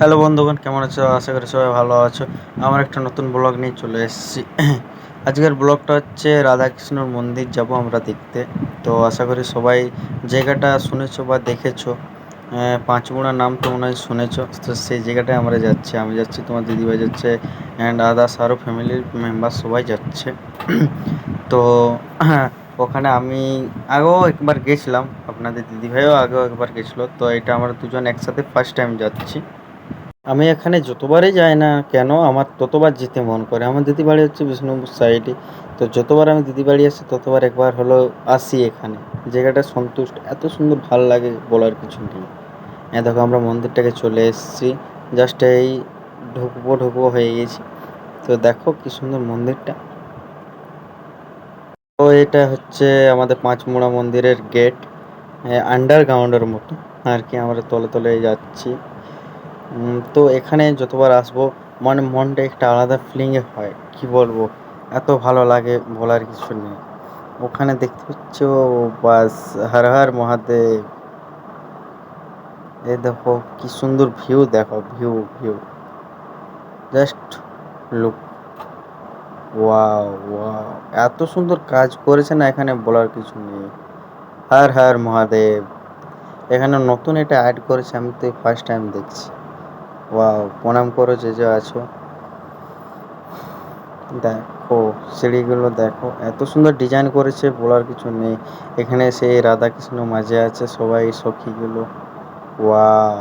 Hello বন্ধুগণ, কেমন আছো? আশা করি সবাই ভালো আছো। আমার একটা নতুন ব্লগ নিয়ে চলে এসেছি। আজকের ব্লগটা হচ্ছে রাধাকৃষ্ণর মন্দির যাব আমরা দেখতে। তো আশা করি সবাই জায়গাটা শুনেছো বা দেখেছো। পাঁচমুড়া নাম তো মনে হয় শুনেছো। তো সেই জায়গাটায় আমরা যাচ্ছি, আমি যাচ্ছি, তোমার দিদিভাই যাচ্ছে, অ্যান্ড আদার্স আরও ফ্যামিলির মেম্বার সবাই যাচ্ছে। তো ওখানে আমি আগেও একবার গেছিলাম, আপনাদের দিদিভাইও আগেও একবার গেছিলো। তো এটা আমরা দুজন একসাথে ফার্স্ট টাইম যাচ্ছি। আমি এখানে যতবারই যাই না কেন আমার ততবার যেতে মন করে। আমার দিদি বাড়ি হচ্ছে বিষ্ণুপুর সাইডে। তো যতবার আমি দিদি বাড়ি আসি ততবার একবার হলো আসি এখানে। জায়গাটা সন্তুষ্ট, এত সুন্দর ভালো লাগে বলার কিছু নেই। দেখো আমরা মন্দিরটাকে চলে এসেছি, জাস্ট এই ঢুকবো ঢুকবো হয়ে গেছি। তো দেখো কি সুন্দর মন্দিরটা। তো এটা হচ্ছে আমাদের পাঁচমুড়া মন্দিরের গেট, আন্ডারগ্রাউন্ডের মতো আর কি। আমরা তলে তলে যাচ্ছি। তো এখানে যতবার আসবো মানে মনটা একটা আলাদা ফিলিংয়ে হয়, কি বলবো, এত ভালো লাগে বলার কিছু নেই। ওখানে দেখতে পাচ্ছ, বাস, হর হর মহাদেব। এই দেখো কি সুন্দর ভিউ, দেখো view view, just look, wow wow. এত সুন্দর কাজ করেছে না এখানে বলার কিছু নেই। হর হর মহাদেব। এখানে নতুন এটা অ্যাড করেছে, আমি তো ফার্স্ট টাইম দেখছি। ওয়াও, প্রণাম করো যে যে আছো। দেখো সিঁড়িগুলো দেখো, এত সুন্দর ডিজাইন করেছে বলার কিছু নেই। এখানে সেই রাধাকৃষ্ণ মাঝে আছে, সবাই সখীগুলো। ওয়াও,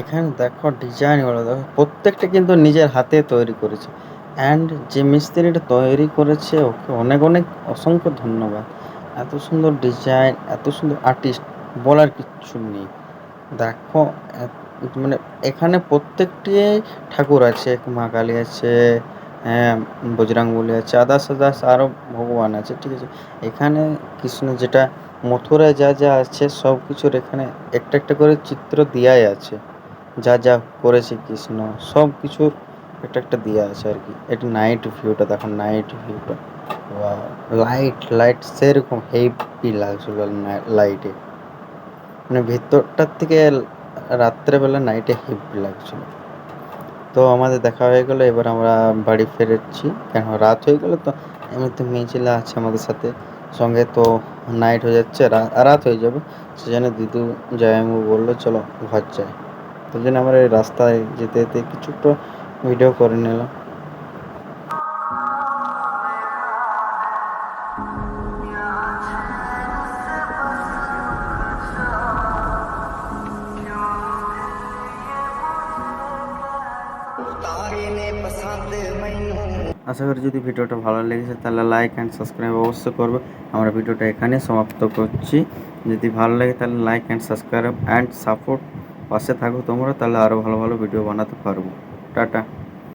এখানে দেখো ডিজাইনগুলো দেখো, প্রত্যেকটা কিন্তু নিজের হাতে তৈরি করেছে। অ্যান্ড যে মিস্ত্রিটা তৈরি করেছে ওকে অনেক অনেক অসংখ্য ধন্যবাদ। এত সুন্দর ডিজাইন, এত সুন্দর আর্টিস্ট, বলার কিচ্ছু নেই। দেখো মানে এখানে প্রত্যেকটি ঠাকুর আছে, মা কালী আছে, হ্যাঁ, বজরংবলী আছে, আদার্স আদার্স আরও ভগবান আছে, ঠিক আছে। এখানে কৃষ্ণ যেটা মথুরায় যা যা আছে সব কিছুর এখানে একটা একটা করে চিত্র দেওয়াই আছে। যা যা করেছে কৃষ্ণ সব কিছুর একটা একটা দেওয়া আছে আর কি। এটা নাইট ভিউটা দেখো, নাইট ভিউটা, লাইট লাইট সেরকম হেভি লাগছিল লাইটে, মানে ভেতরটার থেকে রাত্রেবেলা নাইটে হেভি লাগছিল। তো আমাদের দেখা হয়ে গেলো, এবার আমরা বাড়ি ফেরচ্ছি, কেন রাত হয়ে গেলো তো। এমনিতে মেয়ে ছেলে আছে আমাদের সাথে সঙ্গে, তো নাইট হয়ে যাচ্ছে, রাত হয়ে যাবে। সেজন্য দিদু জামাইবাবু বললো চলো ঘর যাই। তো জন্য আমরা এই রাস্তায় যেতে যেতে কিছু একটু ভিডিও করে নিলাম। আশা করি যদি ভিডিওটা ভালো লেগেছে তাহলে লাইক অ্যান্ড সাবস্ক্রাইব অবশ্যই করবে। আমরা ভিডিওটা এখানে সমাপ্ত করছি। যদি ভালো লাগে তাহলে like and subscribe and support, পাশে থাকো তোমরা, তাহলে আরও ভালো ভালো ভিডিও বানাতে পারবো। টাটা।